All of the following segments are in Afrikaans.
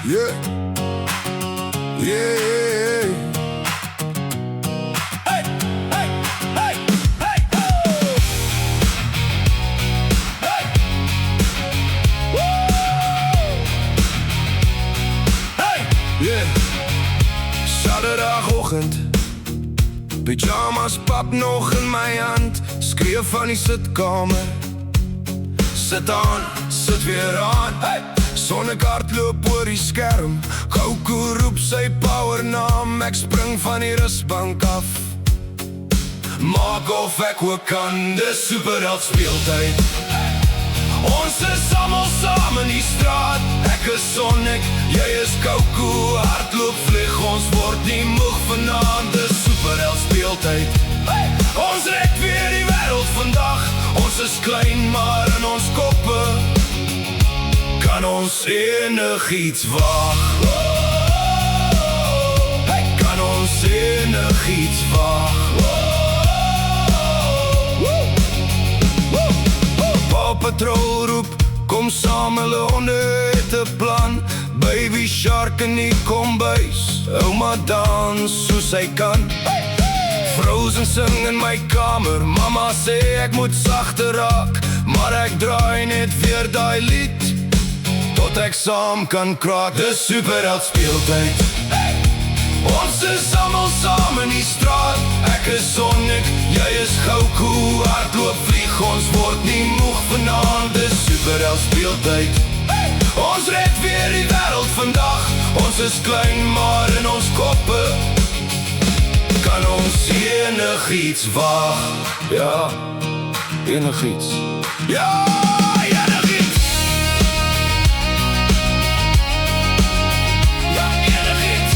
Yeah. Yeah. Hey, hey, hey, hey, oh! Hey! Woo! Hey! Yeah. Saterdagoggend, pyjamas pap nog in my hand. Skreeu van die sitkamer. Sit aan, sit weer aan. Hey! Sonnekaart loop oor die skerm. Goku roep sy powernaam. Ek spring van die rusbank af. Maak of ek ook kan. Dis superheld speeltyd. Ons is almal saam in die straat. Ek is Sonic, jy is Goku. Hardloop vlieg, ons word nie moeg vanaand. Dis superheld speeltyd. Ons red weer die wêreld vandag. Ons is klein, maar in ons koppe kan ons enigiets waag. Kan ons enigiets waag. Paw Patrol roep, kom saam, hulle honde het 'n plan. Baby Shark in die kombuis, ouma dans soos sy kan. Frozen sing in my kamer, mama sê ek moet sagter raak. Maar ek draai net weer daai lied tot ek saam kan kraak. Dis superheld speeltyd. Ons is almal saam in die straat. Ek is Sonic, jy is Goku. Hardloop vlieg, ons word nie moeg vanaand. Dis superheld speeltyd. Ons red weer die wêreld vandag. Ons is klein, maar in ons koppe kan ons enigiets waag. Ja, enigiets. Ja, enigiets. Ja, enigiets.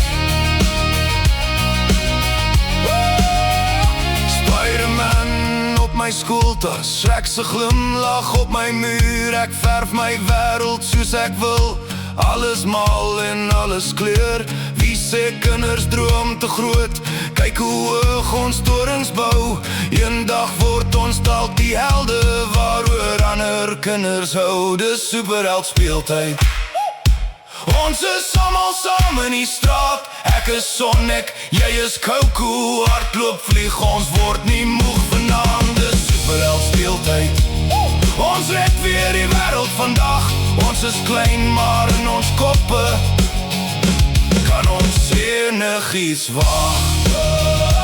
Spider-Man op my skooltas. Ek se glimlag op my muur. Ek verf my wêreld soos ek wil. Alles maal en alles kleur. Wie sê kinders droom te groot? Kyk hoe hoog ons torens bou. Eendag word ons dalk die helde waaroor ander kinders hou. Dis superheld speeltyd. Ons is almal saam in die straat. Ek is Sonic, jy is Goku. Hardloop vlieg, ons word nie moeg vanaand. Dis superheld speeltyd. Ons red weer die wêreld vandag. Ons is klein, maar in ons koppe kan ons enigiets waag.